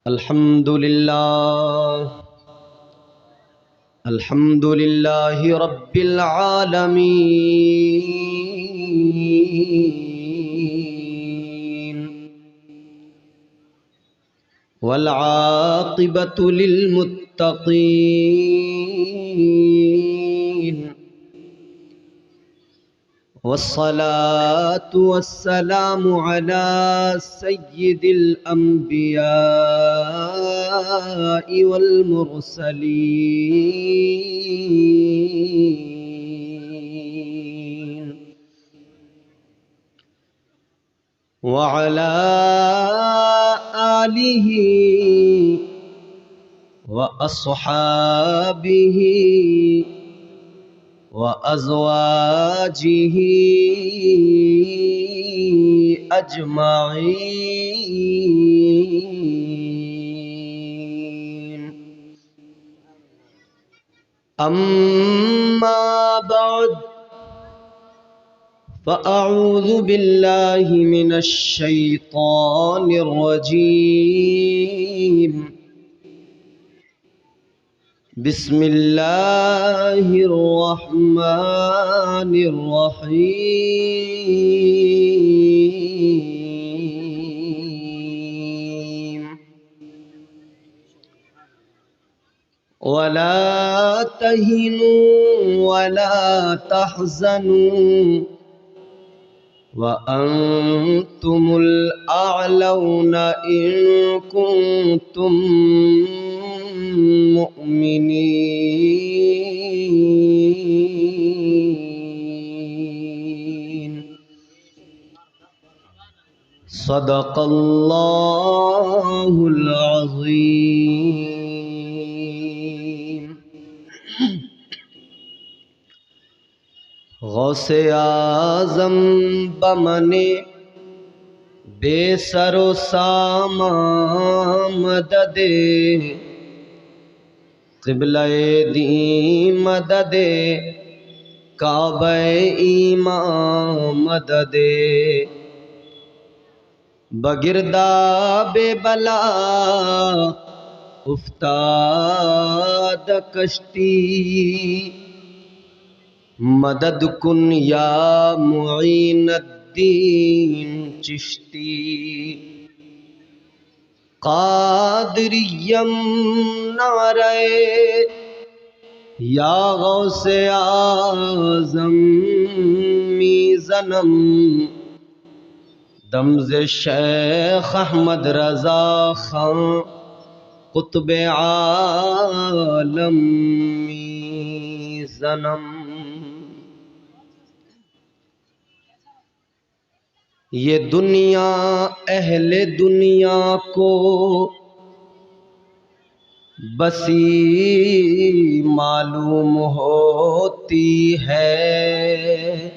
الحمد لله رب العالمين والعاقبة للمتقين والصلاة والسلام على سيد الأنبياء والمرسلين وعلى آله وأصحابه وأزواجه أجمعين أما بعد فأعوذ بالله من الشيطان الرجيم بسم الله الرحمن الرحيم ولا تهنوا ولا تحزنوا وأنتم الأعلون إن كنتم مؤمنين صدق الله العظيم غوث اعظم بمن بے سر و سامان مدد قبلہ دین مدد کعبہ ایمان مدد بگرداب بلا افتاد کشتی مدد کن یا معین الدین چشتی قادریم نعرہ یا غوث اعظم میزنم دمز شیخ احمد رضا خان قطب عالم میزنم یہ دنیا اہل دنیا کو بسی معلوم ہوتی ہے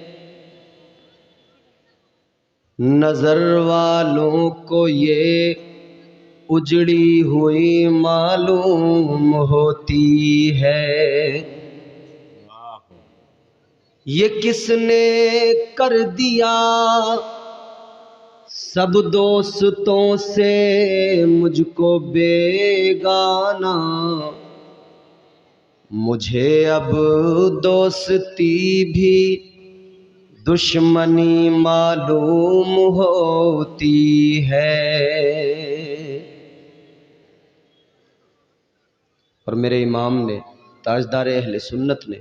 نظر والوں کو یہ اجڑی ہوئی معلوم ہوتی ہے یہ کس نے کر دیا سب دوستوں سے مجھ کو بیگانہ مجھے اب دوستی بھی دشمنی معلوم ہوتی ہے اور میرے امام نے تاجدار اہل سنت نے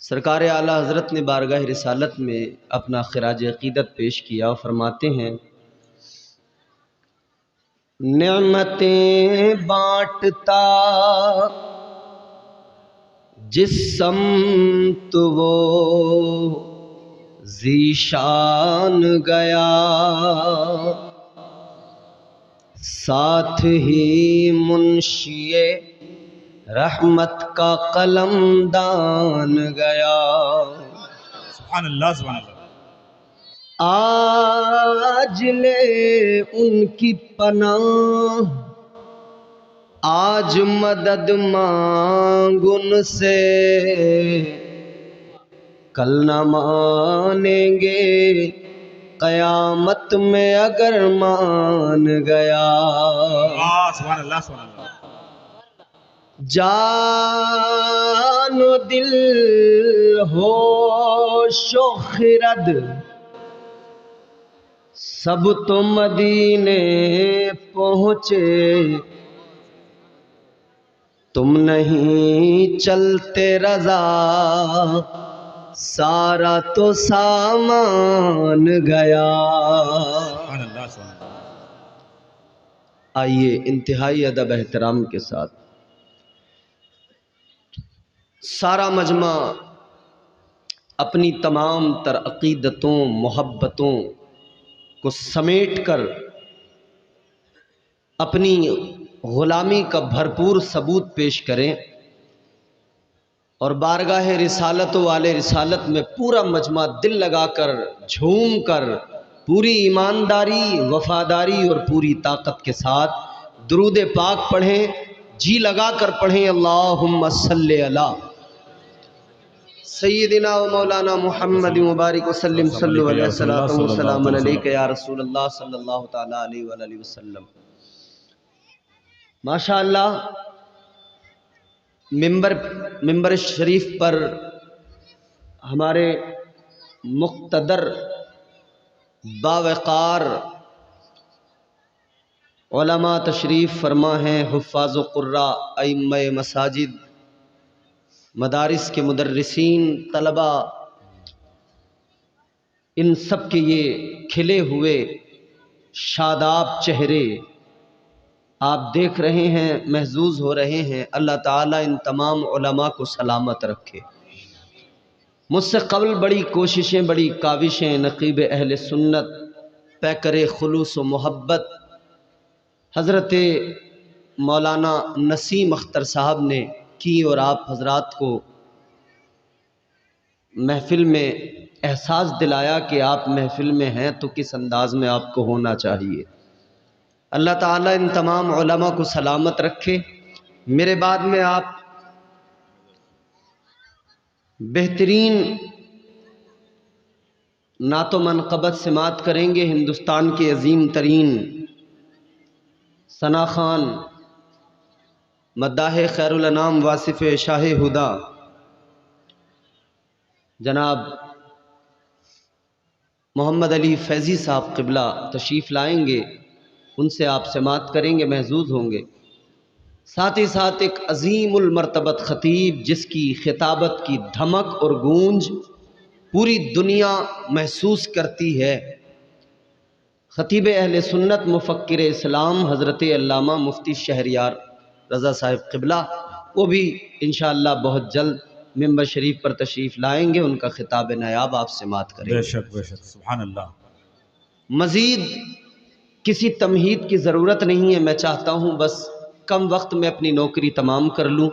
سرکار اعلیٰ حضرت نے بارگاہ رسالت میں اپنا خراج عقیدت پیش کیا اور فرماتے ہیں نعمتیں بانٹتا جس سمت وہ ذیشان گیا ساتھ ہی منشی رحمت کا قلم دان گیا سبحان اللہ سبحان اللہ آج لے ان کی پناہ آج مدد مانگ ان سے کل نہ مانیں گے قیامت میں اگر مان گیا، سبحان اللہ سبحان اللہ۔ جان و دل ہوش و خرد سب تو مدینے پہنچے، تم نہیں چلتے رضا سارا تو سامان گیا۔ سبحان اللہ سبحان اللہ۔ آئیے انتہائی ادب احترام کے ساتھ سارا مجمع اپنی تمام تر عقیدتوں محبتوں کو سمیٹ کر اپنی غلامی کا بھرپور ثبوت پیش کریں، اور بارگاہ رسالت والے رسالت میں پورا مجمع دل لگا کر جھوم کر پوری ایمانداری وفاداری اور پوری طاقت کے ساتھ درود پاک پڑھیں، جی لگا کر پڑھیں، اللہم صلی علی سیدنا و مولانا محمد مبارک وسلم صلو علیہ الصلوۃ والسلام علیک یا رسول اللہ صلی اللہ تعالی علیہ وآلہ وسلم۔ ماشاءاللہ ممبر شریف پر ہمارے مقتدر باوقار علماء تشریف فرما ہیں، حفاظ و قراء، ائمہ مساجد، مدارس کے مدرسین، طلباء، ان سب کے یہ کھلے ہوئے شاداب چہرے آپ دیکھ رہے ہیں، محظوظ ہو رہے ہیں۔ اللہ تعالیٰ ان تمام علماء کو سلامت رکھے۔ مجھ سے قبل بڑی کوششیں، بڑی کاوشیں نقیب اہل سنت پیکر خلوص و محبت حضرت مولانا نسیم اختر صاحب نے کی، اور آپ حضرات کو محفل میں احساس دلایا کہ آپ محفل میں ہیں تو کس انداز میں آپ کو ہونا چاہیے۔ اللہ تعالیٰ ان تمام علماء کو سلامت رکھے۔ میرے بعد میں آپ بہترین نعت و منقبت سماعت کریں گے ہندوستان کے عظیم ترین ثنا خان مداح خیر الانام واصف شاہ ہدا جناب محمد علی فیضی صاحب قبلہ تشریف لائیں گے، ان سے آپ سماعت کریں گے، محظوظ ہوں گے۔ ساتھ ہی ساتھ ایک عظیم المرتبت خطیب جس کی خطابت کی دھمک اور گونج پوری دنیا محسوس کرتی ہے، خطیب اہل سنت مفکر اسلام حضرت علامہ مفتی شہریار رضا صاحب قبلہ، وہ بھی انشاءاللہ بہت جلد ممبر شریف پر تشریف لائیں گے، ان کا خطاب نایاب آپ سماعت کریں گے۔ بے شک بے شک، سبحان اللہ۔ مزید کسی تمہید کی ضرورت نہیں ہے، میں چاہتا ہوں بس کم وقت میں اپنی نوکری تمام کر لوں۔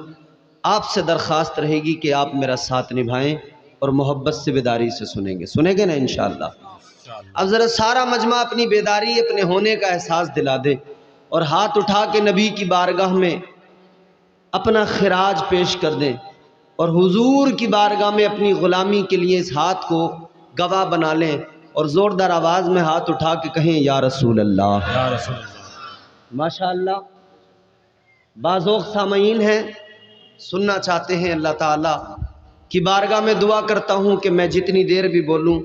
آپ سے درخواست رہے گی کہ آپ میرا ساتھ نبھائیں اور محبت سے بیداری سے سنیں گے نا انشاءاللہ۔ اب ذرا سارا مجمع اپنی بیداری اپنے ہونے کا احساس دلا دے اور ہاتھ اٹھا کے نبی کی بارگاہ میں اپنا خراج پیش کر دیں، اور حضور کی بارگاہ میں اپنی غلامی کے لیے اس ہاتھ کو گواہ بنا لیں، اور زوردار آواز میں ہاتھ اٹھا کے کہیں یا رسول اللہ، یا رسول اللہ۔ ماشاءاللہ بعض سامعین ہیں سننا چاہتے ہیں۔ اللہ تعالیٰ کی بارگاہ میں دعا کرتا ہوں کہ میں جتنی دیر بھی بولوں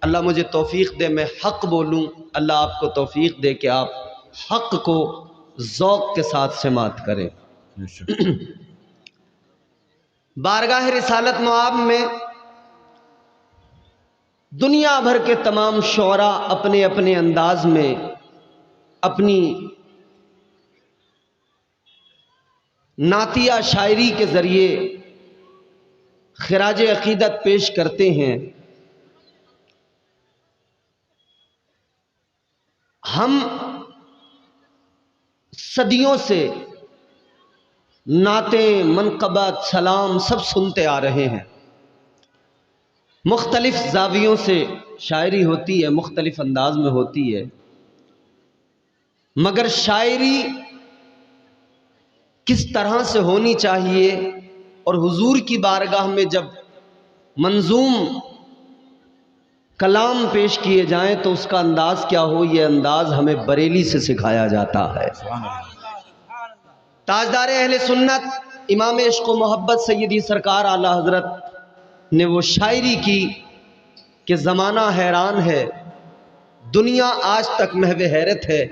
اللہ مجھے توفیق دے، میں حق بولوں، اللہ آپ کو توفیق دے کہ آپ حق کو ذوق کے ساتھ سماعت کریں۔ بے شک۔ بارگاہ رسالت معاب میں دنیا بھر کے تمام شعراء اپنے اپنے انداز میں اپنی نعتیہ شاعری کے ذریعے خراج عقیدت پیش کرتے ہیں۔ ہم صدیوں سے نعتیں، منقبت، سلام سب سنتے آ رہے ہیں۔ مختلف زاویوں سے شاعری ہوتی ہے، مختلف انداز میں ہوتی ہے، مگر شاعری کس طرح سے ہونی چاہیے، اور حضور کی بارگاہ میں جب منظوم کلام پیش کیے جائیں تو اس کا انداز کیا ہو، یہ انداز ہمیں بریلی سے سکھایا جاتا ہے۔ سبحان اللہ۔ تاجدار اہل سنت امام عشق و محبت سیدی سرکار اعلی حضرت نے وہ شاعری کی کہ زمانہ حیران ہے، دنیا آج تک محو حیرت ہے،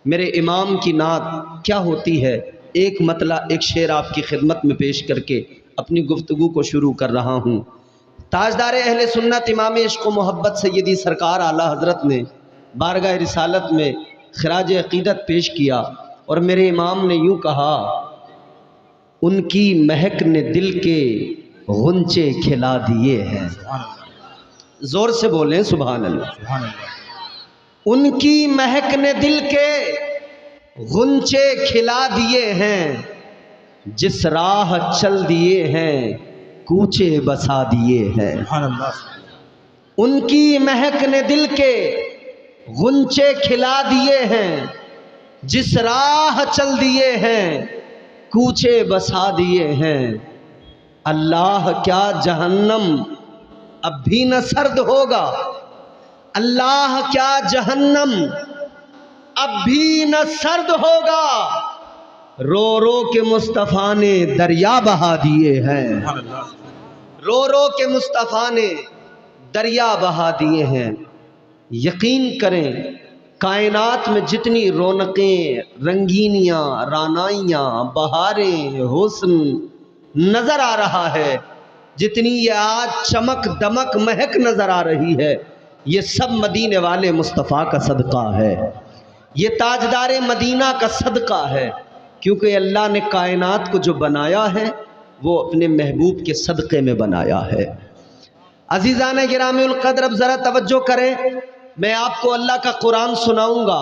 میرے امام کی نعت کیا ہوتی ہے۔ ایک مطلع ایک شعر آپ کی خدمت میں پیش کر کے اپنی گفتگو کو شروع کر رہا ہوں۔ تاجدار اہل سنت امام عشق و محبت سیدی سرکار اعلی حضرت نے بارگاہ رسالت میں خراج عقیدت پیش کیا اور میرے امام نے یوں کہا، ان کی مہک نے دل کے غنچے کھلا دیے ہیں۔ سبحان اللہ۔ زور سے بولیں سبحان اللہ۔ سبحان اللہ۔ ان کی مہک نے دل کے غنچے کھلا دیے ہیں، جس راہ چل دیے ہیں کوچے بسا دیے ہیں۔ سبحان اللہ۔ ان کی مہک نے دل کے غنچے کھلا دیے ہیں، جس راہ چل دیے ہیں کوچے بسا دیے ہیں۔ اللہ کیا جہنم اب بھی نہ سرد ہوگا، اللہ کیا جہنم اب بھی نہ سرد ہوگا، رو رو کے مصطفیٰ نے دریا بہا دیے ہیں۔ سبحان اللہ۔ رو رو کے مصطفیٰ نے دریا بہا دیے ہیں۔ یقین کریں کائنات میں جتنی رونقیں، رنگینیاں، رانائیاں، بہاریں، حسن نظر آ رہا ہے، جتنی یہ آج چمک دمک مہک نظر آ رہی ہے، یہ سب مدینے والے مصطفیٰ کا صدقہ ہے، یہ تاجدار مدینہ کا صدقہ ہے، کیونکہ اللہ نے کائنات کو جو بنایا ہے وہ اپنے محبوب کے صدقے میں بنایا ہے۔ عزیزان گرامی القدر، اب ذرا توجہ کریں، میں آپ کو اللہ کا قرآن سناؤں گا،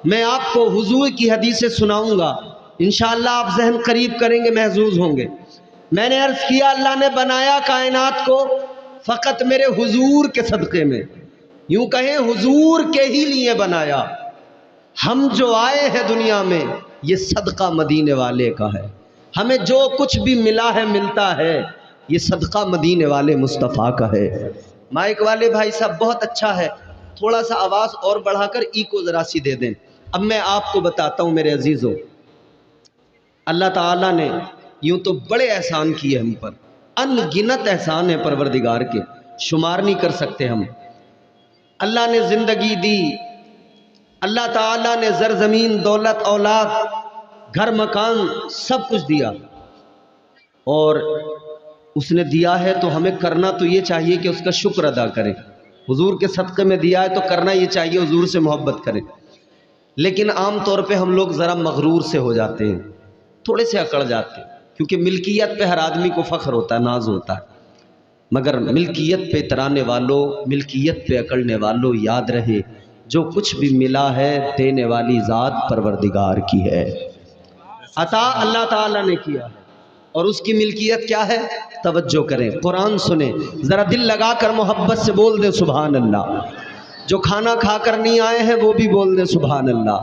میں آپ کو حضور کی حدیثیں سناؤں گا، انشاءاللہ آپ ذہن قریب کریں گے، محظوظ ہوں گے۔ میں نے عرض کیا اللہ نے بنایا کائنات کو فقط میرے حضور کے صدقے میں، یوں کہیں حضور کے ہی لیے بنایا۔ ہم جو آئے ہیں دنیا میں یہ صدقہ مدینے والے کا ہے، ہمیں جو کچھ بھی ملا ہے ملتا ہے یہ صدقہ مدینے والے مصطفیٰ کا ہے۔ مائک والے بھائی صاحب بہت اچھا ہے، تھوڑا سا آواز اور بڑھا کر ایکو ذرا سی دے دیں۔ اب میں آپ کو بتاتا ہوں میرے عزیزوں، اللہ تعالیٰ نے یوں تو بڑے احسان کیے ہم پر، ان گنت احسان ہے پروردگار کے، شمار نہیں کر سکتے ہم۔ اللہ نے زندگی دی، اللہ تعالیٰ نے زرزمین، دولت، اولاد، گھر مکان سب کچھ دیا، اور اس نے دیا ہے تو ہمیں کرنا تو یہ چاہیے کہ اس کا شکر ادا کریں۔ حضور کے صدقے میں دیا ہے تو کرنا یہ چاہیے حضور سے محبت کریں۔ لیکن عام طور پہ ہم لوگ ذرا مغرور سے ہو جاتے ہیں، تھوڑے سے اکڑ جاتے ہیں، کیونکہ ملکیت پہ ہر آدمی کو فخر ہوتا ہے، ناز ہوتا ہے، مگر ملکیت پہ اترانے والوں، ملکیت پہ اکڑنے والوں، یاد رہے جو کچھ بھی ملا ہے دینے والی ذات پروردگار کی ہے، عطا اللہ تعالیٰ نے کیا ہے، اور اس کی ملکیت کیا ہے؟ توجہ کریں، قرآن سنیں، ذرا دل لگا کر محبت سے بول دیں سبحان اللہ۔ جو کھانا کھا کر نہیں آئے ہیں وہ بھی بول دیں سبحان اللہ،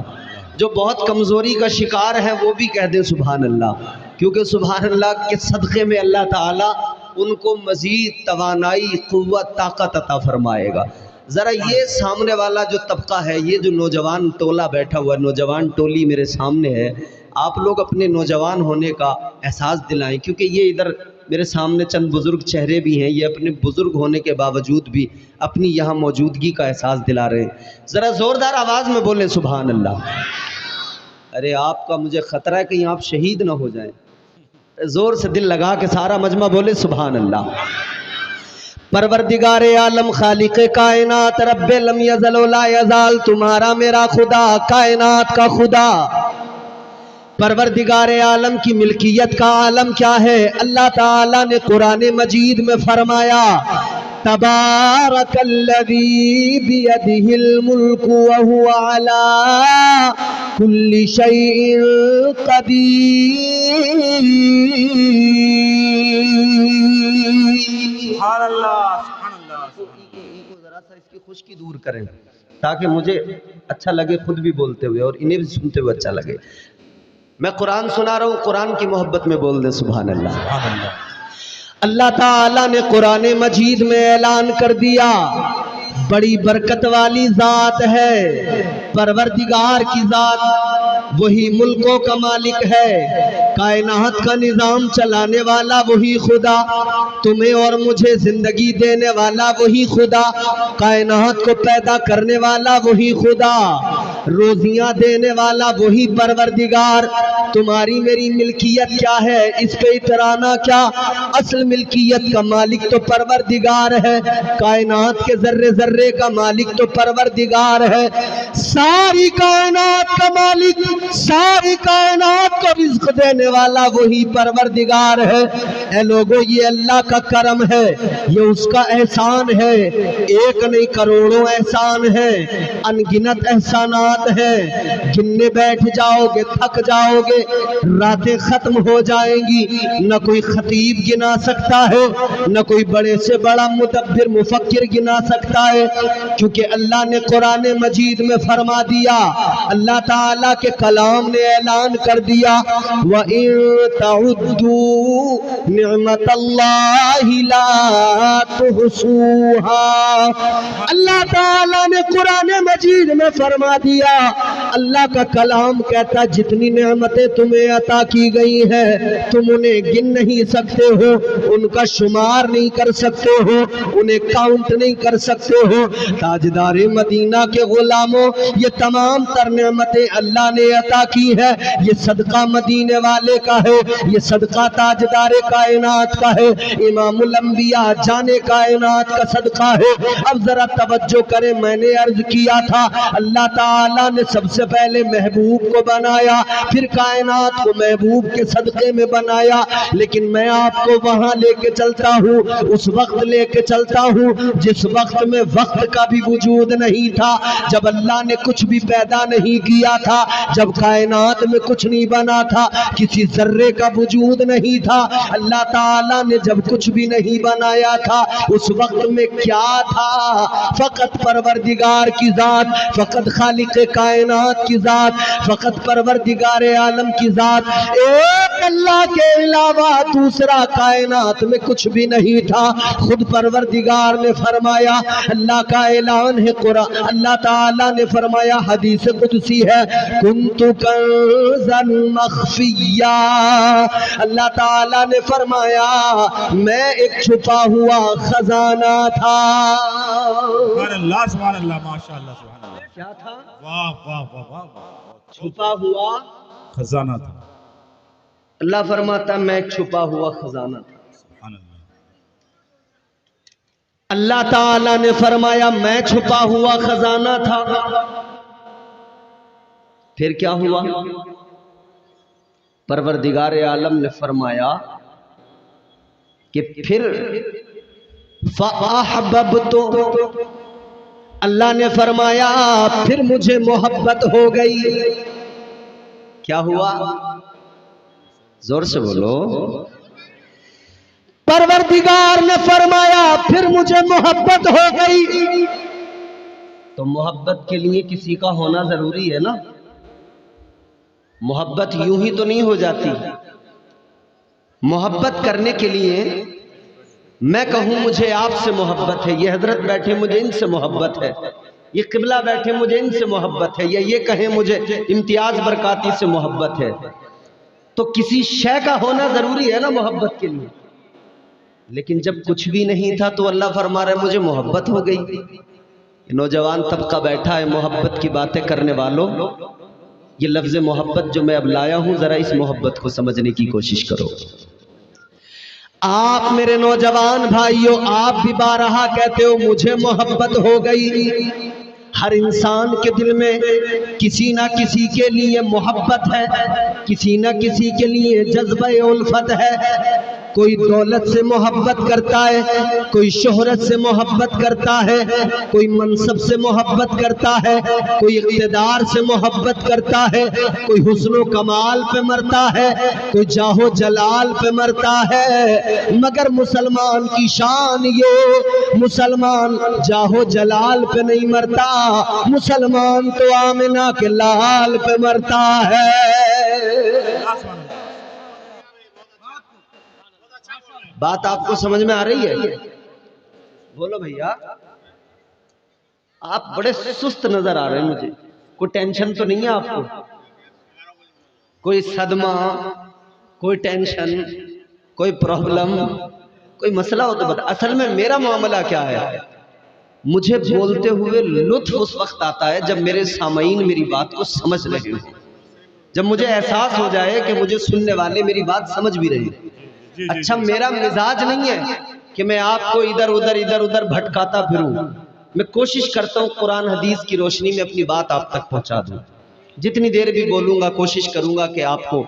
جو بہت کمزوری کا شکار ہیں وہ بھی کہہ دیں سبحان اللہ، کیونکہ سبحان اللہ کے صدقے میں اللہ تعالیٰ ان کو مزید توانائی، قوت، طاقت عطا فرمائے گا۔ ذرا یہ سامنے والا جو طبقہ ہے، یہ جو نوجوان ٹولہ بیٹھا ہوا ہے، نوجوان ٹولی میرے سامنے ہے، آپ لوگ اپنے نوجوان ہونے کا احساس دلائیں، کیونکہ یہ ادھر میرے سامنے چند بزرگ چہرے بھی ہیں، یہ اپنے بزرگ ہونے کے باوجود بھی اپنی یہاں موجودگی کا احساس دلا رہے ہیں۔ ذرا زوردار آواز میں بولیں سبحان اللہ۔ ارے آپ کا مجھے خطرہ ہے کہیں آپ شہید نہ ہو جائیں، زور سے دل لگا کے سارا مجمع بولے سبحان اللہ۔ پروردگار عالم، خالق کائنات، رب لم یزل ولا یزال، تمہارا میرا خدا، کائنات کا خدا، پروردگار عالم کی ملکیت کا عالم کیا ہے؟ اللہ تعالیٰ نے قرآن مجید میں فرمایا تبارک الذی بیدہ الملک وہو علی کل شیء قدیر۔ سبحان اللہ۔ سبحان اللہ۔ ذرا سا اس کی خشکی دور کریں تاکہ مجھے اچھا لگے خود بھی بولتے ہوئے اور انہیں بھی سنتے ہوئے اچھا لگے۔ میں قرآن سنا رہا ہوں، قرآن کی محبت میں بول دیں سبحان اللہ۔ سبحان اللہ۔ اللہ تعالیٰ نے قرآن مجید میں اعلان کر دیا بڑی برکت والی ذات ہے، پروردگار کی ذات، وہی ملکوں کا مالک ہے، کائنات کا نظام چلانے والا وہی خدا، تمہیں اور مجھے زندگی دینے والا وہی خدا، کائنات کو پیدا کرنے والا وہی خدا، روزیاں دینے والا وہی پروردگار۔ تمہاری میری ملکیت کیا ہے، اس پہ اترانا کیا، اصل ملکیت کا مالک تو پروردگار ہے، کائنات کے ذرے ذرے کا مالک تو پروردگار ہے، ساری کائنات کا مالک، ساری کائنات کو رزق دینے والا وہی پروردگار ہے۔ اے لوگو، یہ اللہ کا کرم ہے، یہ اس کا احسان ہے، ایک نہیں کروڑوں احسان ہے، انگنت احسانات ہیں، گننے بیٹھ جاؤ گے تھک جاؤ گے، راتیں ختم ہو جائیں گی، نہ کوئی خطیب گنا سکتا ہے، نہ کوئی بڑے سے بڑا مدبر مفکر گنا سکتا ہے، کیونکہ اللہ نے قرآن مجید میں فرما دیا، اللہ تعالیٰ کے کلام نے اعلان کر دیا، وَإِن تَعُدُّوا نِعْمَةَ اللَّهِ لَا تُحْصُوهَا۔ اللہ تعالیٰ نے قرآن مجید میں فرما دیا، اللہ کا کلام کہتا جتنی نعمتیں تمہیں عطا کی گئی ہیں تم انہیں گن نہیں سکتے ہو، ان کا شمار نہیں کر سکتے ہو، انہیں کاؤنٹ نہیں کر سکتے ہو۔ تاجدار مدینہ کے غلاموں، یہ تمام تر نعمتیں اللہ نے عطا کی ہے، یہ صدقہ مدینے والے کا ہے، یہ صدقہ تاجدار کائنات کا ہے، امام الانبیاء جانے کائنات کا صدقہ ہے۔ اب ذرا توجہ کریں، میں نے عرض کیا تھا اللہ تعالیٰ نے سب سے پہلے محبوب کو بنایا، پھر کائنات کو محبوب کے صدقے میں بنایا، لیکن میں آپ کو وہاں لے کے چلتا ہوں، اس وقت لے کے چلتا ہوں جس وقت میں وقت کا بھی وجود نہیں تھا، جب اللہ نے کچھ بھی پیدا نہیں کیا تھا، جب کائنات میں کچھ نہیں بنا تھا، کسی ذرے کا وجود نہیں تھا، اللہ تعالیٰ نے جب کچھ بھی نہیں بنایا تھا اس وقت میں کیا تھا؟ فقط پروردگار کی ذات، فقط خالق کائنات کی ذات، فقط پروردگار عالم کی ذات، ایک اللہ کے علاوہ دوسرا کائنات میں کچھ بھی نہیں تھا۔ خود پروردگار نے فرمایا، اللہ کا اعلان ہے قرآن، اللہ تعالیٰ نے فرمایا، حدیث قدسی ہے، کنت کنزا مخفیا، اللہ تعالیٰ نے فرمایا میں ایک چھپا ہوا خزانہ تھا۔ سبحان اللہ، سبحان اللہ، ماشاءاللہ، سبحان اللہ، کیا تھا؟ واہ واہ واہ واہ، چھپا ہوا خزانہ تھا، اللہ فرماتا میں ایک چھپا ہوا خزانہ تھا۔ سبحان اللہ، اللہ تعالیٰ نے فرمایا میں چھپا ہوا خزانہ تھا، پھر کیا ہوا؟ پروردگار عالم نے فرمایا کہ پھر فَأَحْبَبْتُ، اللہ نے فرمایا پھر مجھے محبت ہو گئی۔ کیا ہوا؟ زور سے بولو۔ پروردگار نے فرمایا پھر مجھے محبت ہو گئی۔ تو محبت کے لیے کسی کا ہونا ضروری ہے نا، محبت یوں ہی تو نہیں ہو جاتی۔ محبت کرنے کے لیے میں کہوں مجھے آپ سے محبت ہے، یہ حضرت بیٹھے مجھے ان سے محبت ہے، یہ قبلہ بیٹھے مجھے ان سے محبت ہے، یا یہ کہیں مجھے امتیاز برکاتی سے محبت ہے، تو کسی شے کا ہونا ضروری ہے نا محبت کے لیے۔ لیکن جب کچھ بھی نہیں تھا تو اللہ فرما رہا ہے مجھے محبت ہو گئی۔ نوجوان طبقہ بیٹھا ہے محبت کی باتیں کرنے والوں، یہ لفظ محبت جو میں اب لایا ہوں ذرا اس محبت کو سمجھنے کی کوشش کرو۔ آپ میرے نوجوان بھائیوں، آپ بھی بارہا کہتے ہو مجھے محبت ہو گئی۔ ہر انسان کے دل میں کسی نہ کسی کے لیے محبت ہے، کسی نہ کسی کے لیے جذبہ الفت ہے۔ کوئی دولت سے محبت کرتا ہے، کوئی شہرت سے محبت کرتا ہے، کوئی منصب سے محبت کرتا ہے، کوئی اقتدار سے محبت کرتا ہے، کوئی حسن و کمال پہ مرتا ہے، کوئی جاہ و جلال پہ مرتا ہے، مگر مسلمان کی شان یہ، مسلمان جاہ و جلال پہ نہیں مرتا، مسلمان تو آمنہ کے لال پہ مرتا ہے۔ بات آپ کو سمجھ میں آ رہی ہے؟ بولو بھیا۔ آپ بڑے سست نظر آ رہے ہیں مجھے. کوئی ٹینشن تو نہیں ہے آپ کو؟ کوئی صدمہ، کوئی ٹینشن، کوئی پرابلم، کوئی مسئلہ ہو تو بتا. اصل میں میرا معاملہ کیا ہے، مجھے بولتے ہوئے لطف اس وقت آتا ہے جب میرے سامعین میری بات کو سمجھ رہے ہوں، جب مجھے احساس ہو جائے کہ مجھے سننے والے میری بات سمجھ بھی رہے ہیں. اچھا میرا مزاج نہیں ہے کہ میں آپ کو ادھر ادھر بھٹکاتا پھروں. میں کوشش کرتا ہوں قرآن حدیث کی روشنی میں اپنی بات آپ تک پہنچا دوں. جتنی دیر بھی بولوں گا کوشش کروں گا کہ آپ کو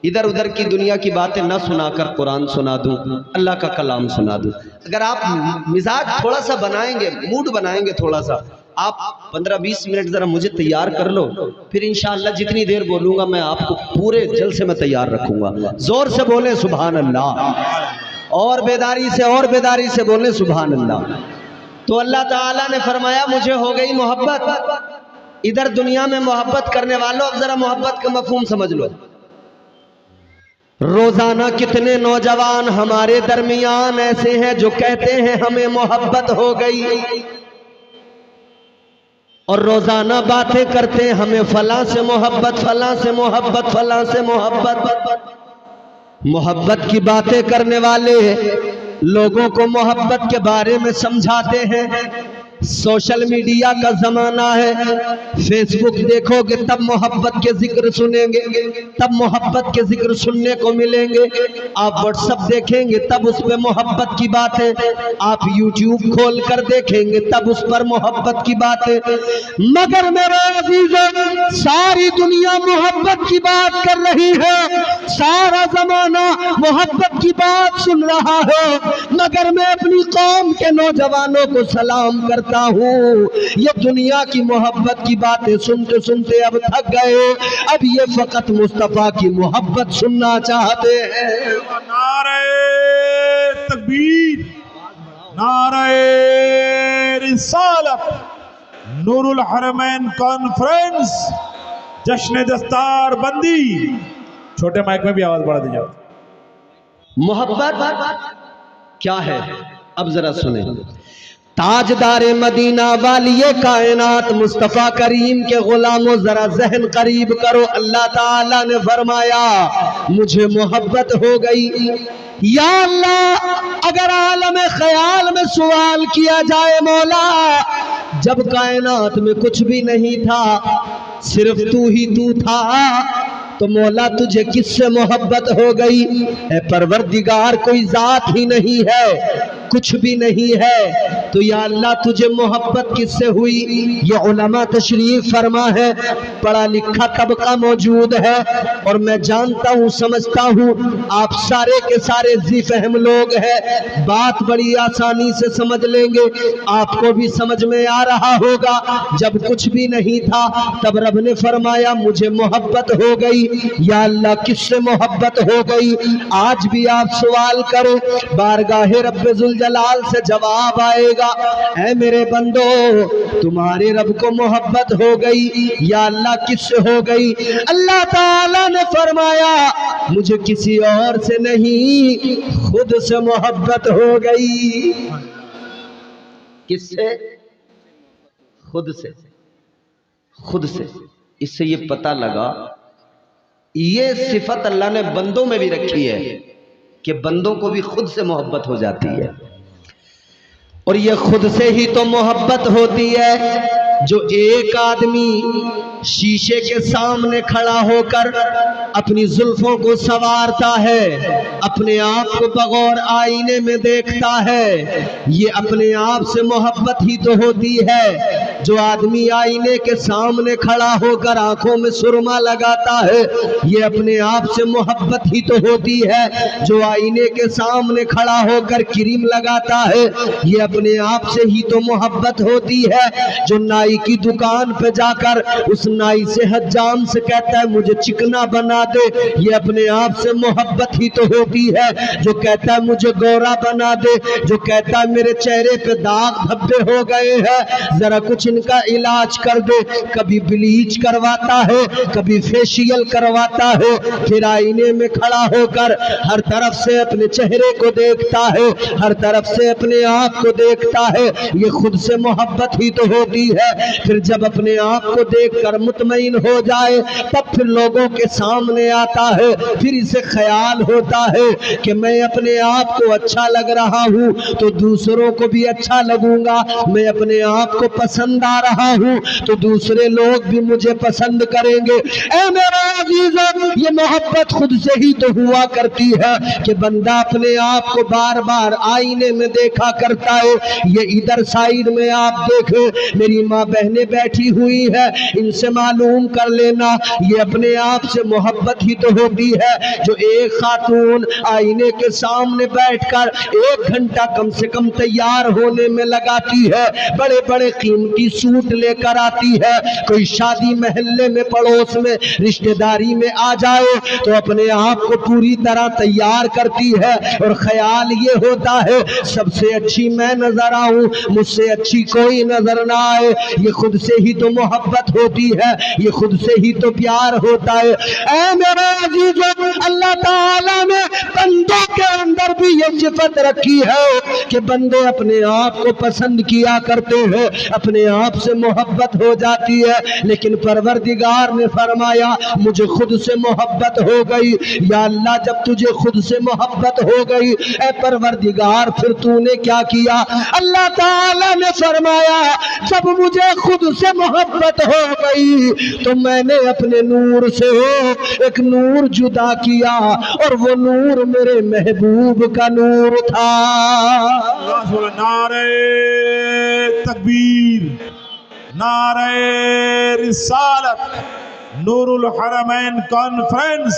ادھر ادھر کی دنیا کی باتیں نہ سنا کر قرآن سنا دوں، اللہ کا کلام سنا دوں. اگر آپ مزاج تھوڑا سا بنائیں گے، موڈ بنائیں گے تھوڑا سا، آپ 15-20 منٹ ذرا مجھے تیار کر لو، پھر انشاءاللہ جتنی دیر بولوں گا میں آپ کو پورے جلسے میں تیار رکھوں گا. زور سے بولیں سبحان اللہ، اور بیداری سے بولیں سبحان اللہ. تو اللہ تعالیٰ نے فرمایا مجھے ہو گئی محبت. ادھر دنیا میں محبت کرنے والوں، اب ذرا محبت کا مفہوم سمجھ لو. روزانہ کتنے نوجوان ہمارے درمیان ایسے ہیں جو کہتے ہیں ہمیں محبت ہو گئی، اور روزانہ باتیں کرتے ہیں ہمیں فلاں سے محبت، فلاں سے محبت، فلاں سے محبت. محبت کی باتیں کرنے والے لوگوں کو محبت کے بارے میں سمجھاتے ہیں. سوشل میڈیا کا زمانہ ہے، فیس بک دیکھو گے تب محبت کے ذکر سنیں گے، تب محبت کے ذکر سننے کو ملیں گے. آپ واٹس ایپ دیکھیں گے تب اس پہ محبت کی باتیں، آپ یوٹیوب کھول کر دیکھیں گے تب اس پر محبت کی باتیں. مگر میرے عزیزوں، ساری دنیا محبت کی بات کر رہی ہے، سارا زمانہ محبت کی بات سن رہا ہے، مگر میں اپنی قوم کے نوجوانوں کو سلام کرتا ہوں، یہ دنیا کی محبت کی باتیں سنتے سنتے اب تھک گئے، اب یہ فقط مصطفیٰ کی محبت سننا چاہتے ہیں. نعرہ تکبیر، نعرہ رسالت، نور الحرمین کانفرنس، جشن دستار بندی. چھوٹے مائک میں بھی آواز بڑھا دیجیے. محبت کیا ہے اب ذرا سنیں. تاجدار مدینہ والی کائنات مصطفیٰ کریم کے غلاموں ذرا ذہن قریب کرو. اللہ تعالیٰ نے فرمایا مجھے محبت ہو گئی. یا اللہ، اگر عالم خیال میں سوال کیا جائے مولا، جب کائنات میں کچھ بھی نہیں تھا، صرف تو ہی تو تھا، تو مولا تجھے کس سے محبت ہو گئی؟ اے پروردگار، کوئی ذات ہی نہیں ہے، کچھ بھی نہیں ہے، تو یا اللہ تجھے محبت کس سے ہوئی؟ یہ علماء تشریف فرما ہے، پڑھا لکھا طبقہ موجود ہے، اور میں جانتا ہوں، سمجھتا ہوں آپ سارے کے سارے ذی فہم لوگ ہیں، بات بڑی آسانی سے سمجھ لیں گے. آپ کو بھی سمجھ میں آ رہا ہوگا، جب کچھ بھی نہیں تھا تب رب نے فرمایا مجھے محبت ہو گئی. یا اللہ کس سے محبت ہو گئی؟ آج بھی آپ سوال کریں، بارگاہ رب ذوالجلال سے جواب آئے گا. اے میرے بندو، تمہارے رب کو محبت ہو گئی. یا اللہ کس سے ہو گئی؟ اللہ تعالیٰ نے فرمایا مجھے کسی اور سے نہیں، خود سے محبت ہو گئی. کس سے؟ خود سے. خود سے. اس سے یہ پتہ لگا یہ صفت اللہ نے بندوں میں بھی رکھی ہے کہ بندوں کو بھی خود سے محبت ہو جاتی ہے. اور یہ خود سے ہی تو محبت ہوتی ہے جو ایک آدمی شیشے کے سامنے کھڑا ہو کر اپنی زلفوں کو سنوارتا ہے، اپنے آپ کو بغور آئینے میں دیکھتا ہے، یہ اپنے آپ سے محبت ہی تو ہوتی ہے. جو آدمی آئینے کے سامنے کھڑا ہو کر آنکھوں میں سرما لگاتا ہے، یہ اپنے آپ سے محبت ہی تو ہوتی ہے. جو آئینے کے سامنے کھڑا ہو کر کریم لگاتا ہے، یہ اپنے آپ سے ہی تو محبت ہوتی ہے. جو نائی کی دکان پہ جا کر اس نائی سے حجام سے کہتا ہے مجھے چکنا بنا دے، یہ اپنے آپ سے محبت ہی تو ہوتی ہے۔ جو کہتا ہے مجھے گورا بنا دے، جو کہتا ہے میرے چہرے پہ داغ دھبے ہو گئے ہیں ذرا کچھ ان کا علاج کر دے، کبھی بلیچ کرواتا ہے، کبھی فیشیل کرواتا ہے، پھر آئینے میں کھڑا ہو کر ہر طرف سے اپنے چہرے کو دیکھتا ہے، ہر طرف سے اپنے آپ کو دیکھتا ہے۔ یہ خود سے محبت ہی تو ہوتی ہے۔ پھر جب اپنے آپ کو دیکھ کر مطمئن ہو جائے تب پھر لوگوں کے سامنے آتا ہے، پھر اسے خیال ہوتا ہے کہ میں اپنے آپ کو اچھا لگ رہا ہوں تو دوسروں کو بھی اچھا لگوں گا، میں اپنے آپ کو پسند آ رہا ہوں تو دوسرے لوگ بھی مجھے پسند کریں گے۔ اے میرے عزیزوں، یہ محبت خود سے ہی تو ہوا کرتی ہے کہ بندہ اپنے آپ کو بار بار آئینے میں دیکھا کرتا ہے۔ یہ ادھر سائیڈ میں آپ دیکھیں، میری ماں بہنیں بیٹھی ہوئی ہے، ان سے معلوم کر لینا، یہ اپنے آپ سے محبت ہی تو ہوتی ہے۔ جو ایک خاتون آئینے کے سامنے بیٹھ کر 1 گھنٹہ کم سے کم تیار ہونے میں لگاتی ہے، بڑے بڑے قیمتی سوٹ لے کر آتی ہے، کوئی شادی محلے میں پڑوس میں رشتہ داری میں آ جائے تو اپنے آپ کو پوری طرح تیار کرتی ہے اور خیال یہ ہوتا ہے سب سے اچھی میں نظر آؤں، مجھ سے اچھی کوئی نظر نہ آئے۔ یہ خود سے ہی تو محبت ہوتی ہے، یہ خود سے ہی تو پیار ہوتا ہے۔ اے میرے عزیزوں، اللہ تعالیٰ نے بندوں کے اندر بھی یہ صفت رکھی ہے کہ بندے اپنے آپ کو پسند کیا کرتے ہیں، اپنے آپ سے محبت ہو جاتی ہے، لیکن پروردگار نے فرمایا مجھے خود سے محبت ہو گئی۔ یا اللہ، جب تجھے خود سے محبت ہو گئی اے پروردگار پھر تو نے کیا کیا؟ اللہ تعالیٰ نے فرمایا جب مجھے خود سے محبت ہو گئی تو میں نے اپنے نور سے ایک نور جدا کیا اور وہ نور میرے محبوب کا نور تھا۔ نعرہ تکبیر، نعرہ رسالت، نور الحرمین کانفرنس،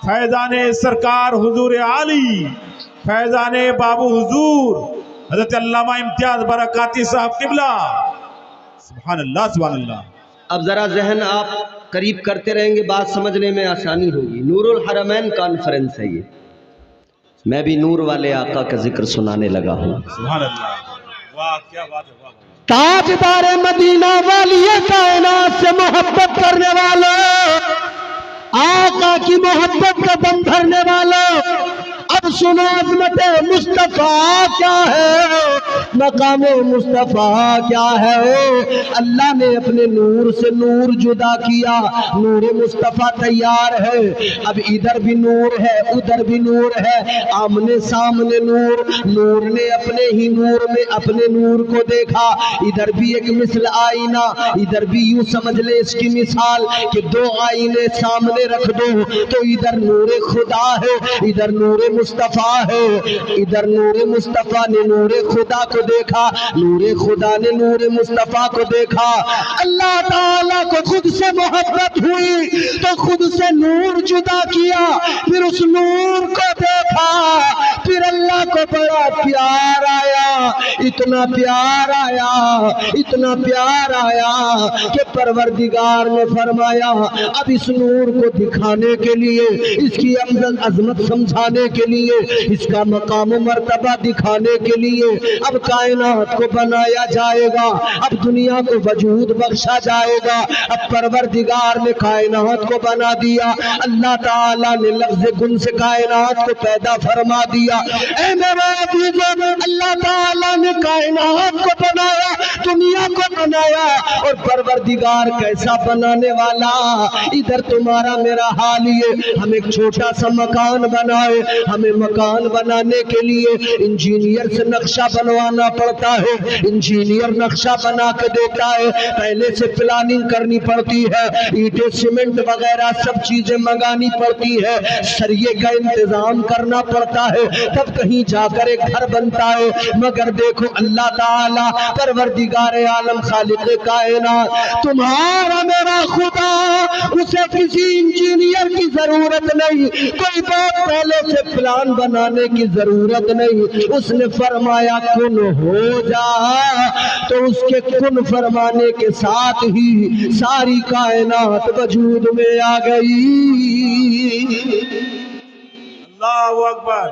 فیضان سرکار حضور عالی، فیضان بابو حضور حضرت علامہ امتیاز برکاتی صاحب قبلہ۔ سبحان اللہ، سبحان اللہ۔ اب ذرا ذہن آپ قریب کرتے رہیں گے، بات سمجھنے میں آسانی ہوگی۔ نور الحرمین کانفرنس ہے یہ، میں بھی نور والے آقا کا ذکر سنانے لگا ہوں۔ سبحان اللہ، واہ کیا بات ہے، واہ۔ تاجدار مدینہ والی کائنات سے محبت کرنے والوں، آقا کی محبت کا دم بھرنے والوں، اب سنو عظمت مصطفیٰ کیا ہے، مقام مصطفیٰ کیا ہے۔ اللہ نے اپنے نور سے نور جدا کیا، نور مصطفیٰ تیار ہے۔ اب ادھر بھی نور ہے، ادھر بھی نور ہے، آمنے سامنے نور۔ نور نے اپنے ہی نور میں اپنے نور کو دیکھا، ادھر بھی ایک مثل آئینہ، ادھر بھی یوں سمجھ لے اس کی مثال کہ 2 آئینے سامنے رکھ دو تو ادھر نور خدا ہے، ادھر نور مصطفیٰ ہے۔ ادھر نور مصطفیٰ نے نور خدا کو دیکھا، نور خدا نے نور مصطفیٰ کو دیکھا۔ اللہ تعالیٰ کو خود سے محبت ہوئی تو خود سے نور جدا کیا، پھر اس نور کو دیکھا، پھر اللہ کو بڑا پیار آیا، اتنا پیار آیا، اتنا پیار آیا کہ پروردگار نے فرمایا اب اس نور کو دکھانے کے لیے، اس کی عظمت سمجھانے کے لیے، اس کا مقام و مرتبہ دکھانے کے لیے اب کائنات کو بنایا جائے گا، اب دنیا کو وجود بخشا جائے گا۔ اب پروردگار نے کائنات کو بنا دیا، اللہ تعالیٰ نے لفظ کن سے کائنات کو پیدا فرما دیا۔ اے میرے عزیزوں، اللہ تعالیٰ نے کائنات کو بنایا، دنیا کو بنایا، اور پروردگار کیسا بنانے والا، ادھر تمہارا میرا حال یہ، ہم ایک چھوٹا سا مکان بنائے، ہمیں مکان بنانے کے لیے انجینئر سے نقشہ بنوانا پڑتا ہے، انجینئر نقشہ بنا کے دیتا ہے، پہلے سے پلاننگ کرنی پڑتی ہے، اینٹیں سیمنٹ وغیرہ سب چیزیں منگانی پڑتی ہے، سریے کا انتظام کرنا پڑتا ہے، تب کہیں جا کر ایک گھر بنتا ہے، مگر کر دیکھو اللہ تعالیٰ پروردگار عالم خالق کائنات تمہارا میرا خدا، اسے کسی انجینئر کی ضرورت نہیں، کوئی بہت پہلے سے پلان بنانے کی ضرورت نہیں، اس نے فرمایا کن ہو جا تو اس کے کن فرمانے کے ساتھ ہی ساری کائنات وجود میں آ گئی۔ اللہ اکبر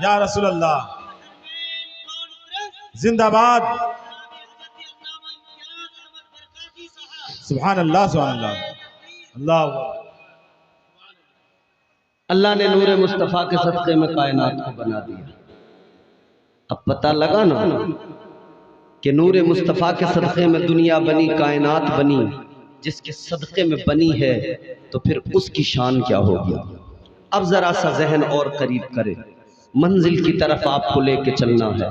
یا رسول اللہ، زندہ باد، سبحان اللہ سبحان اللہ، اللہ اکبر۔ اللہ نے نور مصطفیٰ کے صدقے میں کائنات کو بنا دیا۔ اب پتہ لگا نا کہ نور مصطفیٰ کے صدقے میں دنیا بنی، کائنات بنی، جس کے صدقے میں بنی ہے تو پھر اس کی شان کیا ہوگی۔ اب ذرا سا ذہن اور قریب کرے، منزل کی طرف آپ کو لے کے چلنا ہے۔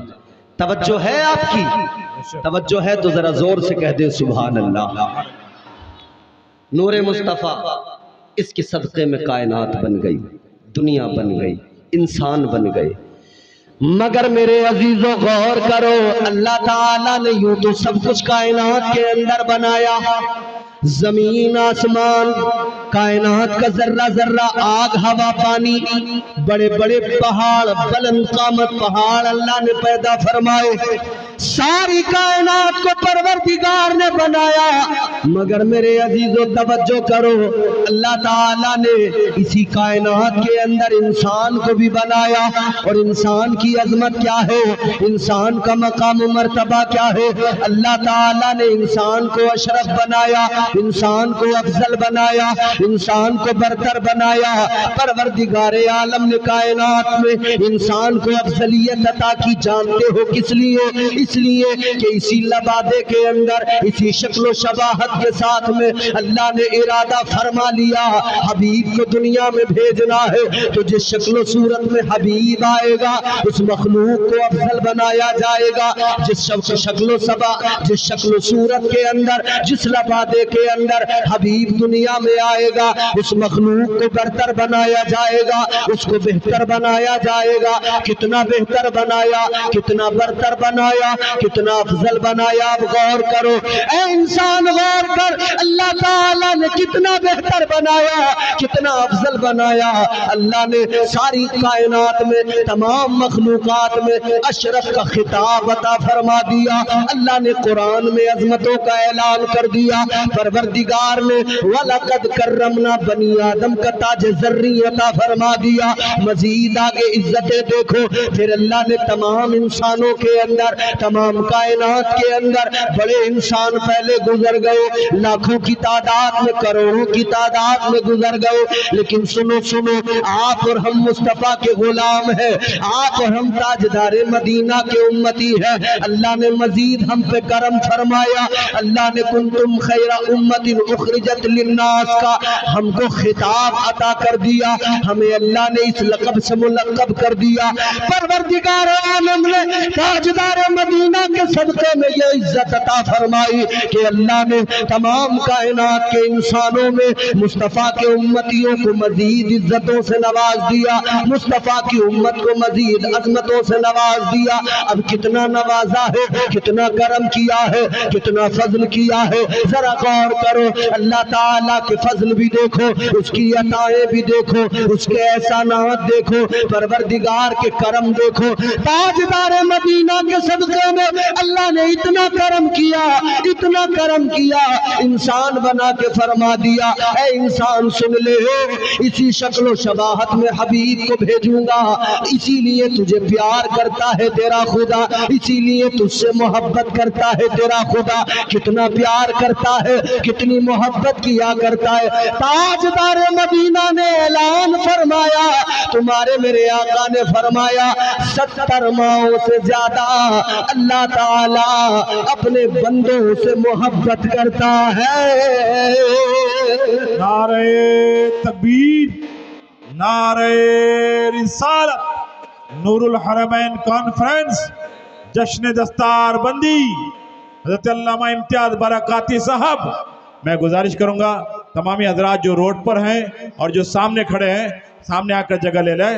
توجہ ہے آپ کی؟ توجہ ہے تو ذرا زور سے کہہ دیں سبحان اللہ۔ نور مصطفیٰ، اس کے صدقے میں کائنات بن گئی، دنیا بن گئی، انسان بن گئے۔ مگر میرے عزیزوں غور کرو، اللہ تعالیٰ نے یوں تو سب کچھ کائنات کے اندر بنایا، زمین آسمان، کائنات کا ذرہ ذرہ، آگ ہوا پانی، بڑے بڑے پہاڑ، بلند قامت پہاڑ اللہ نے پیدا فرمائے، ساری کائنات کو پروردگار نے بنایا۔ مگر میرے عزیزو توجہ کرو، اللہ تعالیٰ نے اسی کائنات کے اندر انسان کو بھی بنایا، اور انسان کی عظمت کیا ہے، انسان کا مقام و مرتبہ کیا ہے۔ اللہ تعالیٰ نے انسان کو اشرف بنایا، انسان کو افضل بنایا، انسان کو برتر بنایا۔ پروردگار عالم نے کائنات میں انسان کو افضلیت عطا کی، جانتے ہو کس لیے؟ اس لیے کہ اسی لبادے کے اندر، اسی شکل و شباہت کے ساتھ میں اللہ نے ارادہ فرما لیا حبیب کو دنیا میں بھیجنا ہے، تو جس شکل و صورت میں حبیب آئے گا اس مخلوق کو افضل بنایا جائے گا، جس شکل و صورت کے اندر، جس لبادے کے اندر حبیب دنیا میں آئے گا اس مخلوق کو برتر بنایا جائے گا، اس کو بہتر بنایا جائے گا۔ کتنا بہتر بنایا، کتنا برتر بنایا، کتنا افضل بنایا۔ اب غور کرو اے انسان، غور کر، اللہ تعالیٰ نے کتنا بہتر بنایا، کتنا افضل بنایا۔ اللہ نے ساری کائنات میں، تمام مخلوقات میں اشرف کا خطاب عطا فرما دیا۔ اللہ نے قرآن میں عظمتوں کا اعلان کر دیا۔ پروردگار نے وَلَقَدْ كَرَّمْنَا بنی آدم کا تاج زرعی عطا فرما دیا۔ مزید آگے عزتیں دیکھو، پھر اللہ نے تمام انسانوں کے اندر، تمام کائنات کے اندر بڑے انسان پہلے گزر گئے، لاکھوں کی تعداد میں، کروڑوں کی تعداد میں گزر گئے، لیکن سنو سنو، آپ اور ہم مصطفیٰ کے غلام ہیں، آپ اور ہم تاجدار مدینہ کے امتی ہیں۔ اللہ نے مزید ہم پہ کرم فرمایا، اللہ نے کنتم خیر امت اخرجت للناس کا ہم کو خطاب عطا کر دیا، ہمیں اللہ نے اس لقب سے ملقب کر دیا۔ پروردگار عالم نے تاجدار مدینہ کے صدقے میں یہ عزت عطا فرمائی کہ اللہ نے تمام کائنات کے انسانوں میں مصطفیٰ کے امتیوں کو مزید عزتوں سے نواز دیا، مصطفیٰ کی امت کو مزید عظمتوں سے نواز دیا۔ اب کتنا نوازا ہے، کتنا کرم کیا ہے، کتنا فضل کیا ہے، ذرا غور کرو۔ اللہ تعالیٰ کے فضل بھی دیکھو، اس کی عطائیں بھی دیکھو، اس کے احسانات دیکھو، پروردگار کے کرم دیکھو۔ تاجدار مدینہ کے صدقے میں اللہ نے اتنا کرم کیا، اتنا کرم کیا، انسان بنا کے فرما دیا، اے انسان سن لے، اسی شکل و شباہت میں حبیب کو بھیجوں گا، اسی لیے تجھے پیار کرتا ہے تیرا خدا، اسی لیے تجھ سے محبت کرتا ہے تیرا خدا۔ کتنا پیار کرتا ہے، کتنی محبت کیا کرتا ہے۔ تاجدار مدینہ نے اعلان فرمایا، تمہارے میرے آقا نے فرمایا 70 ماؤں سے زیادہ اللہ تعالیٰ اپنے بندوں سے محبت کرتا ہے۔ نعرہ تکبیر، نعرہ رسالت، نور الحرمین کانفرنس، جشن دستار بندی، حضرت علامہ امتیاز برکاتی صاحب۔ میں گزارش کروں گا تمامی حضرات جو روڈ پر ہیں اور جو سامنے کھڑے ہیں، سامنے آ کر جگہ لے لیں۔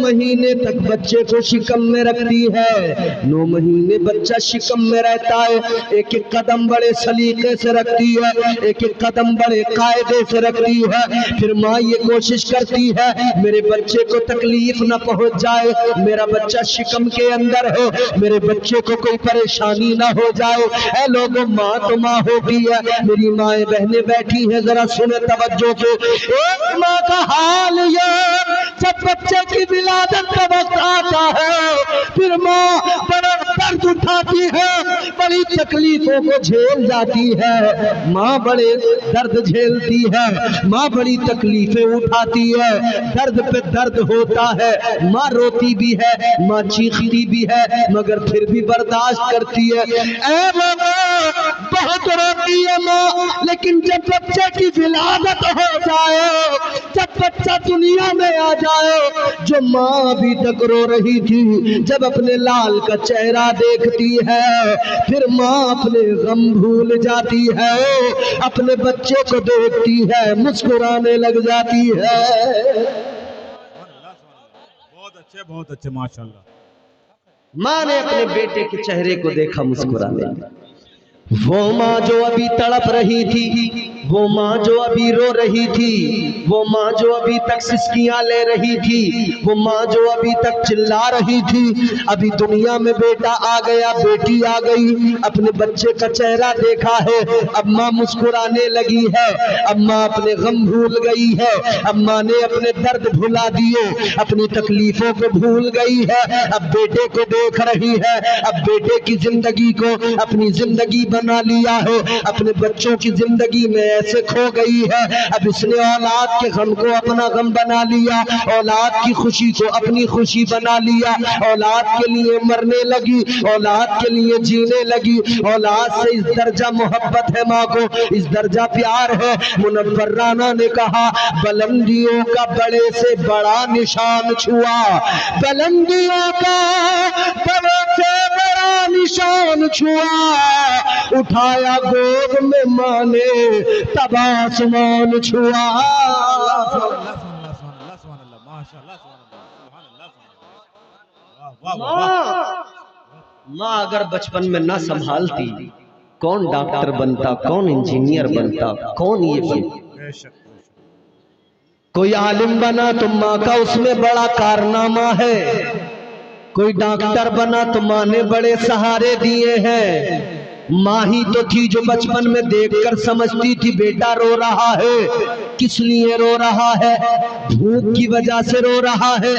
مہینے تک بچے کو شکم میں رکھتی ہے. 9 مہینے بچہ شکم میں رہتا ہے, ایک ایک قدم بڑے سلیقے سے رکھتی ہے, ایک ایک قدم بڑے قاعدے سے رکھتی ہے. پھر ماں یہ کوشش کرتی ہے میرے بچے کو تکلیف نہ پہنچ جائے, میرا بچہ شکم کے اندر ہے, میرے بچے کو کوئی پریشانی نہ ہو جائے. اے لوگوں, ماں تو ماں ہوتی ہے. میری مائیں بہنیں بیٹھی ہیں, ذرا سنیں توجہ سے. ایک ماں کا حال یہ, جب بچے کی ولادت کا وقت آتا ہے پھر ماں بڑا درد اٹھاتی ہے, بڑی تکلیفوں کو جھیل جاتی ہے. ماں بڑے درد جھیلتی ہے, ماں بڑی تکلیفیں اٹھاتی ہے, درد پہ درد ہوتا ہے. ماں روتی بھی ہے, ماں چیختی بھی ہے, مگر پھر بھی برداشت کرتی ہے. اے بابا, بہت روتی ہے ماں, لیکن جب بچے کی ولادت ہو جائے, جب بچہ دنیا میں آ جائے, جو ماں ابھی تک رو رہی تھی جب اپنے لال کا چہرہ دیکھتی ہے پھر ماں اپنے غم بھول جاتی ہے, اپنے بچے کو دیکھتی ہے مسکرانے لگ جاتی ہے. بہت اچھے ماشاءاللہ. ماں نے اپنے بیٹے کے چہرے کو دیکھا مسکرانے لگا. وہ ماں جو ابھی تڑپ رہی تھی, وہ ماں جو ابھی رو رہی تھی, وہ ماں جو ابھی تک سسکیاں لے رہی تھی, وہ ماں جو ابھی تک چلا رہی تھی, ابھی دنیا میں بیٹا آ گیا, بیٹی آ گئی, اپنے بچے کا چہرہ دیکھا ہے, اب ماں مسکرانے لگی ہے, اب ماں اپنے غم بھول گئی ہے, اب ماں نے اپنے درد بھلا دیے, اپنی تکلیفوں کو بھول گئی ہے, اب بیٹے کو دیکھ رہی ہے, اب بیٹے کی زندگی کو اپنی زندگی بنا لیا ہے, اپنے بچوں کی زندگی میں ایسے کھو گئی ہے. اب اس نے اولاد کے غم کو اپنا غم بنا لیا, اولاد کی خوشی کو اپنی خوشی بنا لیا, اولاد کے لیے مرنے لگی, اولاد کے لیے جینے لگی. اولاد سے اس درجہ محبت ہے ماں کو, اس درجہ پیار ہے. منور رانا نے کہا بلندیوں کا بڑے سے بڑا نشان چھوا, بلندیوں کا بڑے سے بڑا نشان چھوا, اٹھایا گود میں ماں نے تب آسمان چھوا. ماں اگر بچپن میں نہ سنبھالتی, کون ڈاکٹر بنتا, کون انجینئر بنتا, کون یہ بنتا. کوئی عالم بنا تو ماں کا اس میں بڑا کارنامہ ہے, کوئی ڈاکٹر بنا تو ماں نے بڑے سہارے دیے ہیں. ماں ہی تو تھی جو بچپن میں دیکھ کر سمجھتی تھی بیٹا رو رہا ہے, کس لیے رو رہا ہے, بھوک کی وجہ سے رو رہا ہے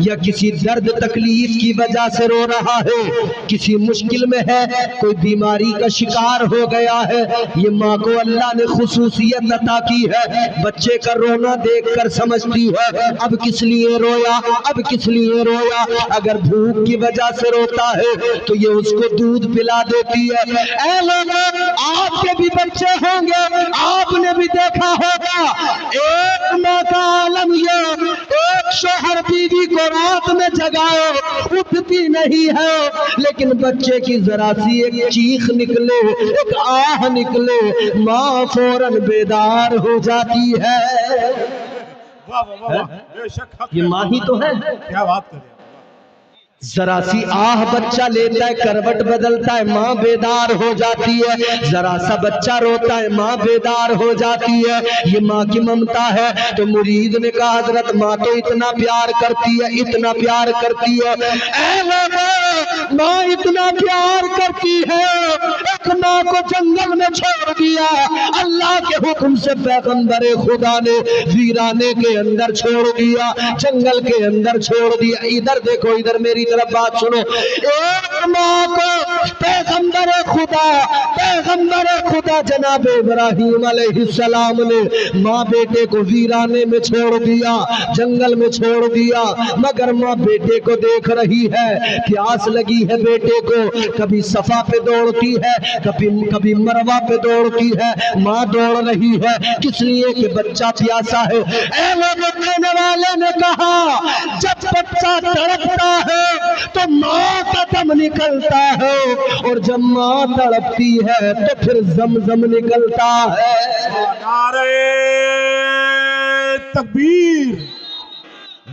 یا کسی درد تکلیف کی وجہ سے رو رہا ہے, کسی مشکل میں ہے, کوئی بیماری کا شکار ہو گیا ہے. یہ ماں کو اللہ نے خصوصیت عطا کی ہے, بچے کا رونا دیکھ کر سمجھتی ہے اب کس لیے رویا, اب کس لیے رویا. اگر بھوک کی وجہ سے روتا ہے تو یہ اس کو دودھ پلا دیتی ہے. اے لوگوں, آپ کے بھی بچے ہوں گے, آپ نے بھی دیکھا ہوگا, ایک ماں کا عالم یہ, ایک شوہر بیوی کو رات میں جگائے, اٹھتی نہیں ہے, لیکن بچے کی ذرا سی ایک چیخ نکلے, ایک آہ نکلے, ماں فوراً بیدار ہو جاتی ہے. یہ ماں ہی تو ہے. کیا بات کریں, ذرا سی آہ بچہ لیتا ہے, کروٹ بدلتا ہے, ماں بیدار ہو جاتی ہے. ذرا سا بچہ روتا ہے, ماں بیدار ہو جاتی ہے. یہ ماں کی ممتا ہے. تو مرید نے کہا حضرت ماں تو اتنا پیار کرتی ہے, اتنا پیار کرتی ہے. اے لوگوں, ماں اتنا پیار کرتی ہے, ایک ماں کو جنگل میں چھوڑ دیا, اللہ کے حکم سے پیغمبر خدا نے ویرانے کے اندر چھوڑ دیا, جنگل کے اندر چھوڑ دیا. ادھر دیکھو, ادھر میری طرف بات سنو. ایک ماں کو پیغمبر خدا جناب ابراہیم علیہ السلام نے ماں بیٹے کو ویرانے میں چھوڑ دیا, جنگل میں چھوڑ دیا, مگر ماں بیٹے کو دیکھ رہی ہے, پیاس لگی ہے بیٹے کو, کبھی صفا پہ دوڑتی ہے, کبھی مروہ پہ دوڑتی ہے, ماں دوڑ رہی ہے, کس لیے کہ بچہ پیاسا ہے. اے لوگوں, کہنے والے نے کہا جب بچہ تڑپتا ہے تو ماں کا دم نکلتا ہے, اور جب ماں تڑپتی ہے تو پھر زمزم نکلتا ہے. نعرہ تکبیر,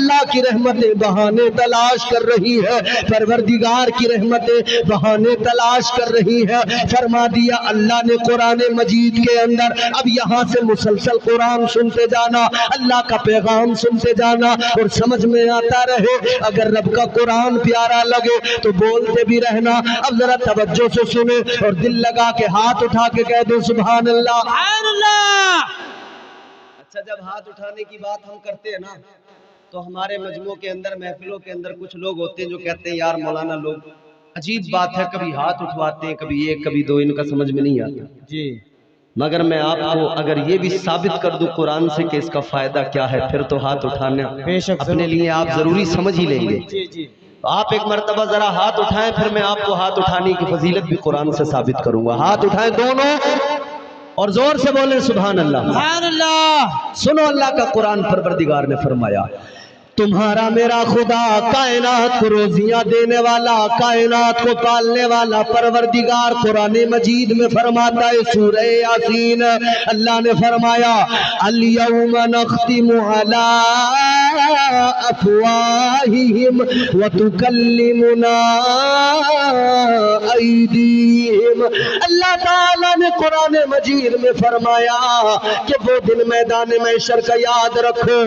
اللہ کی رحمتیں بہانے تلاش کر رہی ہے، پروردگار کی رحمتیں بہانے تلاش کر رہی ہے۔ فرما دیا اللہ نے قرآن مجید کے اندر، اب یہاں سے مسلسل قرآن سنتے جانا، اللہ کا پیغام سنتے جانا اور سمجھ میں آتا رہے۔ اگر رب کا قرآن پیارا لگے تو بولتے بھی رہنا۔ اب ذرا توجہ سے سنے اور دل لگا کے ہاتھ اٹھا کے کہہ دو سبحان اللہ۔ سبحان اللہ۔ اچھا، جب ہاتھ اٹھانے کی بات ہم کرتے ہیں نا تو ہمارے مجموعوں کے اندر، محفلوں کے اندر کچھ لوگ ہوتے ہیں جو کہتے ہیں یار مولانا لوگ عجیب بات ہے، کبھی ہاتھ اٹھواتے ہیں، کبھی ایک کبھی دو، ان کا سمجھ میں نہیں آتا جی، مگر میں آپ کو اگر یہ بھی ثابت کر دوں قرآن سے کہ اس کا فائدہ کیا ہے، پھر تو ہاتھ اٹھانا بے شک اپنے لیے آپ ضروری سمجھ ہی لیں گے۔ جی جی، آپ ایک مرتبہ ذرا ہاتھ اٹھائیں، پھر میں آپ کو ہاتھ اٹھانے کی فضیلت بھی قرآن سے ثابت کروں گا۔ ہاتھ اٹھائیں دونوں اور زور سے بولیں سبحان اللہ۔ سبحان اللہ۔ سنو اللہ کا قرآن، پروردگار نے فرمایا تمہارا میرا خدا کائنات کو روزیاں دینے والا، کائنات کو پالنے والا پروردگار قرآن مجید میں فرماتا ہے سورہ یاسین، اللہ نے فرمایا الیوم نختم علی افواہہم وتکلمنا ایدیہم۔ اللہ تعالیٰ نے قرآن مجید میں فرمایا کہ وہ دن میدان محشر کا یاد رکھو۔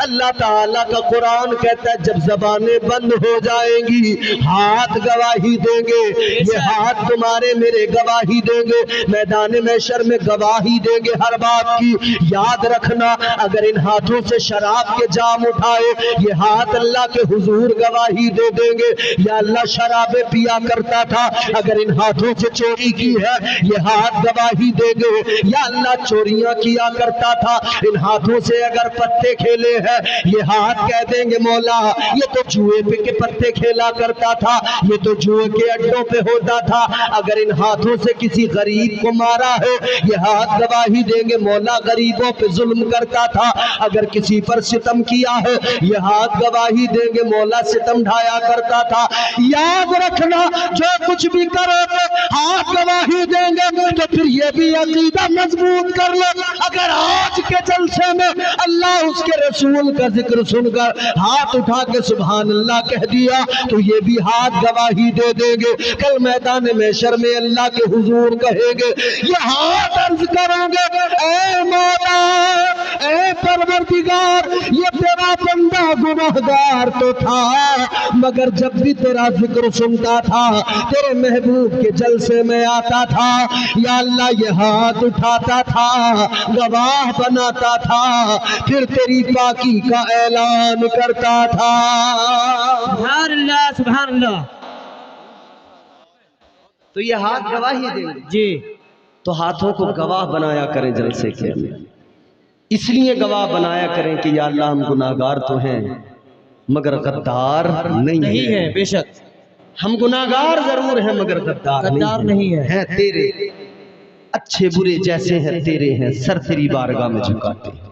اللہ تعالیٰ کا قرآن کہتا ہے جب زبانیں بند ہو جائیں گی ہاتھ گواہی دیں گے، یہ ہاتھ تمہارے میرے گواہی دیں گے، میدان محشر میں گواہی دیں گے ہر بات کی۔ یاد رکھنا اگر ان ہاتھوں سے شراب کے جام اٹھائے یہ ہاتھ اللہ کے حضور گواہی دے دیں گے یا اللہ شرابیں پیا کرتا تھا، اگر ان ہاتھوں سے چوری کی ہے یہ ہاتھ گواہی دے گے یا اللہ چوریاں کیا کرتا تھا، ان ہاتھوں سے اگر پتے کھیلے ہیں یہ ہاتھ کہہ دیں گے مولا یہ تو جوئے پہ کے پتے کھیلا کرتا تھا، یہ تو جوئے کے اڈوں پہ ہوتا تھا۔ اگر ان ہاتھوں سے کسی غریب کو مارا ہے یہ ہاتھ گواہی دیں گے مولا غریبوں پہ ظلم کرتا تھا، اگر کسی پر ستم کیا ہے یہ ہاتھ گواہی دیں گے مولا ستم ڈھایا کرتا تھا۔ یاد رکھنا جو کچھ بھی کرو گے ہاتھ گواہی دیں گے، تو پھر یہ بھی عقیدہ مضبوط کر لو اگر آج کے جلسے میں اللہ اس کے رسول کا ذکر سن کر ہاتھ اٹھا کے سبحان اللہ کہہ دیا تو یہ بھی ہاتھ گواہی دے دیں گے۔ کل میدان محشر میں اللہ کے حضور کہے گے یہ ہاتھ عرض کریں گے اے مولا اے پروردگار یہ تیرا بندہ گناہگار تو تھا مگر جب بھی تیرا ذکر سنتا تھا تیرے محبوب کے جلسے میں آتا تھا یا اللہ یہ ہاتھ اٹھاتا تھا گواہ بناتا تھا پھر تیری پاکی کا اعلان کرتا تھا۔ سبحان اللہ سبحان اللہ۔ تو یہ ہاتھ گواہی دیں گے جی، تو ہاتھوں کو گواہ بنایا کریں جلسے کے اندر، اس لیے گواہ بنایا کریں کہ یا اللہ ہم گناہگار تو ہیں مگر غدار نہیں ہے بے شک، ہم گناہگار ضرور ہیں مگر غدار نہیں ہے۔ ہیں تیرے، اچھے برے جیسے ہیں تیرے ہیں، سر تیری بارگاہ میں جھکاتے ہیں۔